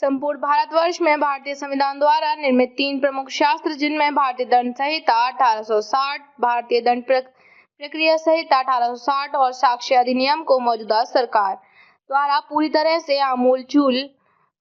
संपूर्ण भारतवर्ष में भारतीय संविधान द्वारा निर्मित 3 प्रमुख शास्त्र, जिनमें भारतीय दंड संहिता 1860, भारतीय दंड प्रक्रिया संहिता 1860 और साक्ष्य अधिनियम को मौजूदा सरकार द्वारा पूरी तरह से आमूलचूल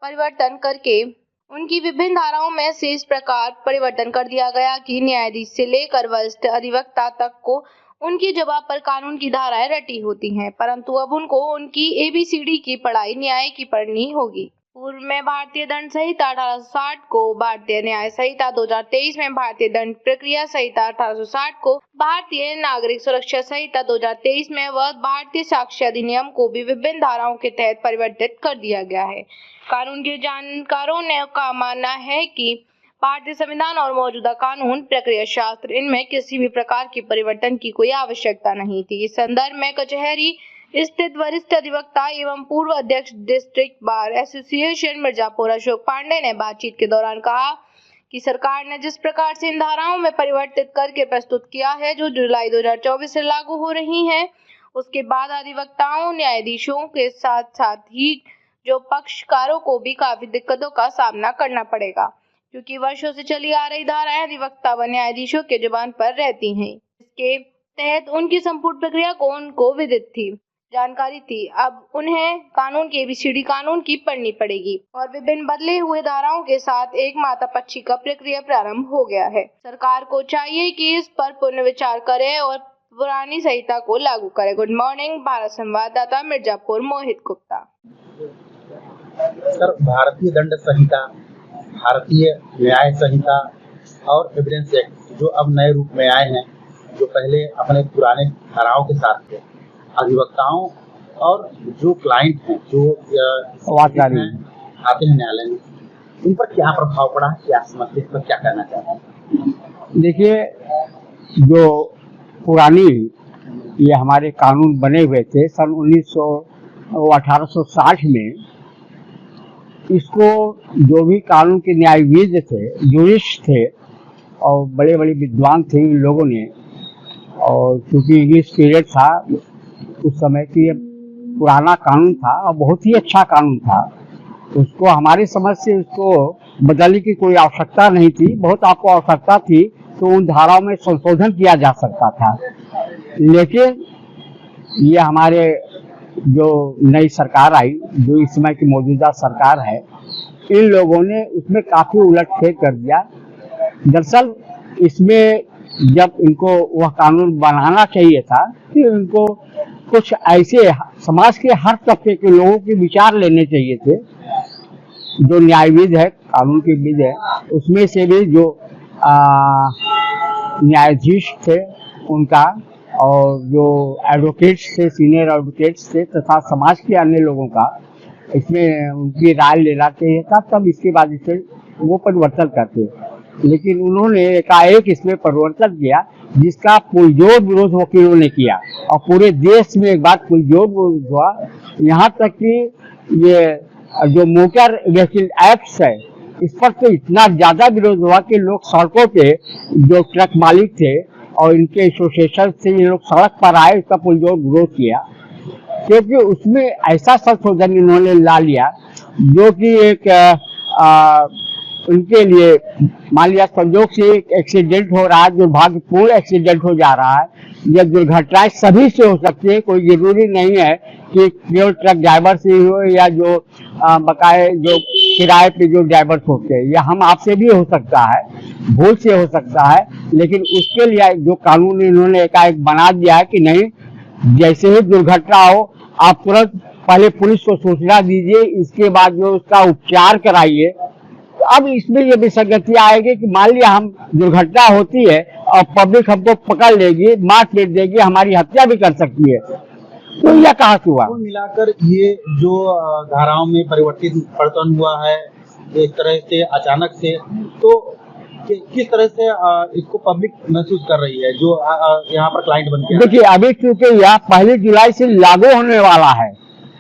परिवर्तन करके उनकी विभिन्न धाराओं में से इस प्रकार परिवर्तन कर दिया गया कि न्यायाधीश से लेकर वरिष्ठ अधिवक्ता तक को उनकी जगह पर कानून की धाराएं रटी होती हैं, परंतु अब उनको उनकी ABCD की पढ़ाई न्याय की पढ़नी होगी। पूर्व में भारतीय दंड संहिता 1860 को भारतीय न्याय संहिता 2023 में भारतीय दंड प्रक्रिया संहिता 1860 को भारतीय नागरिक सुरक्षा संहिता 2023 में व भारतीय साक्ष्य अधिनियम को भी विभिन्न धाराओं के तहत परिवर्तित कर दिया गया है। कानून के जानकारों ने का मानना है कि भारतीय संविधान और मौजूदा कानून प्रक्रिया शास्त्र इनमें किसी भी प्रकार की परिवर्तन की कोई आवश्यकता नहीं थी। इस संदर्भ में कचहरी स्थित वरिष्ठ अधिवक्ता एवं पूर्व अध्यक्ष district bar association Mirzapur Ashok Pandey ने बातचीत के दौरान कहा कि सरकार ने जिस प्रकार से इन धाराओं में परिवर्तित करके प्रस्तुत किया है, जो जुलाई 2024 से लागू हो रही हैं, उसके बाद अधिवक्ताओं, न्यायाधीशों के साथ साथ ही जो पक्षकारों को भी काफी दिक्कतों का सामना करना पड़ेगा, क्योंकि वर्षों से चली आ रही धाराएं अधिवक्ता व न्यायाधीशों के जुबान पर रहती हैं। इसके तहत उनकी संपूर्ण प्रक्रिया को उनको विदित थी, जानकारी थी। अब उन्हें कानून की ABCD कानून की पढ़नी पड़ेगी और विभिन्न बदले हुए धाराओं के साथ एक माता पक्षी का प्रक्रिया प्रारंभ हो गया है। सरकार को चाहिए कि इस पर पुनर्विचार करे और पुरानी संहिता को लागू करे। गुड मॉर्निंग, भारत संवाददाता मिर्जापुर मोहित गुप्ता। सर, भारतीय दंड संहिता, भारतीय न्याय संहिता और एविडेंस एक्ट जो अब नए रूप में आए हैं, जो पहले अपने पुराने धाराओं के साथ थे, अधिवक्ताओं और जो क्लाइंट हैं, जो आते हैं न्यायालय में, इन पर क्या प्रभाव पड़ा है, क्या समझते हैं, पर क्या कहना चाहते हैं? देखिए, जो पुरानी ये हमारे कानून बने हुए थे सन 1860 में, इसको जो भी कानून के न्यायविद थे, जूरिस्ट थे और बड़े बड़े विद्वान थे इन लोगों ने, और क्योंकि इंग्लिश पीरियड था उस समय की, पुराना कानून था और बहुत ही अच्छा कानून था, उसको हमारी समझ से उसको बदलने की कोई आवश्यकता नहीं थी। बहुत आपको आवश्यकता थी तो उन धाराओं में संशोधन किया जा सकता था, लेकिन ये हमारे जो नई सरकार आई, जो इस समय की मौजूदा सरकार है, इन लोगों ने उसमें काफी उलटफेर कर दिया। दरअसल इसमें जब इनको वह कानून बनाना चाहिए था कि इनको कुछ ऐसे समाज के हर तबके के लोगों के विचार लेने चाहिए थे, जो न्यायविद है, कानून के विद है, उसमें से भी जो न्यायाधीश थे उनका, और जो एडवोकेट्स थे, सीनियर एडवोकेट्स थे, तथा समाज के अन्य लोगों का इसमें उनकी राय लेना चाहिए था, तब इसके बाद इसे वो परिवर्तन करते। लेकिन उन्होंने एकाएक इसमें परिवर्तन किया, जिसका पुरजोर विरोध वकीलों ने किया और पूरे देश में एक बार पुरजोर विरोध हुआ। यहाँ तक कि ये जो मोटर व्हीकल एक्ट है, इस पर तो इतना ज्यादा विरोध हुआ कि लोग सड़कों पे, जो ट्रक मालिक थे और इनके एसोसिएशन से, ये लोग सड़क पर आए, इसका पुरजोर विरोध किया, क्योंकि उसमें ऐसा संशोधन इन्होंने ला लिया जो कि एक उनके लिए, मान लिया संजोग से एक एक्सीडेंट हो रहा है, दुर्भाग्यपूर्ण एक्सीडेंट हो जा रहा है, यह दुर्घटनाएं सभी से हो सकती है, कोई जरूरी नहीं है कि केवल ट्रक ड्राइवर से हो या जो बकाये जो किराए पे जो ड्राइवर होते हैं, या हम आपसे भी हो सकता है, भूल से हो सकता है। लेकिन उसके लिए जो कानून इन्होंने एकाएक बना दिया है कि नहीं, जैसे ही दुर्घटना हो आप तुरंत पहले पुलिस को सूचना दीजिए, इसके बाद जो उसका उपचार कराइए। अब इसमें ये विसंगति आएगी कि मान लिया हम दुर्घटना होती है और पब्लिक हमको पकड़ लेगी, मार पीट देगी, हमारी हत्या भी कर सकती है, तो यह कहाँ से हुआ? तो मिलाकर ये जो धाराओं में परिवर्तन हुआ है एक तरह से अचानक से, तो किस तरह से इसको पब्लिक महसूस कर रही है, जो यहाँ पर क्लाइंट बनते हैं? देखिए, अभी क्योंकि यह 1 जुलाई से लागू होने वाला है,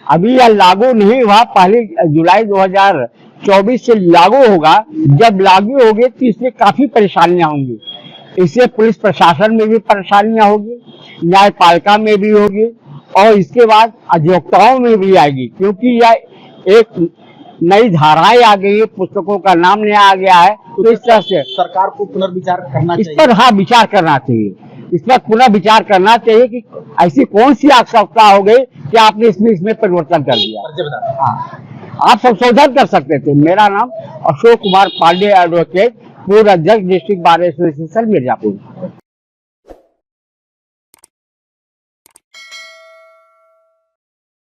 अभी यह लागू नहीं हुआ, 1 जुलाई 2024 से लागू होगा। जब लागू होगी तो इसमें काफी परेशानियां होंगी, इससे पुलिस प्रशासन में भी परेशानियां होगी, न्यायपालिका में भी होगी और इसके बाद अधिवक्ताओं में भी आएगी, क्योंकि यह एक नई धाराएं आ गई, पुस्तकों का नाम नया आ गया है, तो इस तरह से सरकार को पुनर्विचार करना इस चाहिए। पर हाँ विचार करना चाहिए। इस पर पुनः विचार करना चाहिए कि ऐसी कौन सी आवश्यकता हो गई कि आपने इसमें परिवर्तन कर दिया। परिचय बता दें। हाँ, आप संशोधन कर सकते थे। मेरा नाम अशोक कुमार पांडे, एडवोकेट, पूर्व अध्यक्ष डिस्ट्रिक्ट बार एसोसिएशन मिर्जापुर।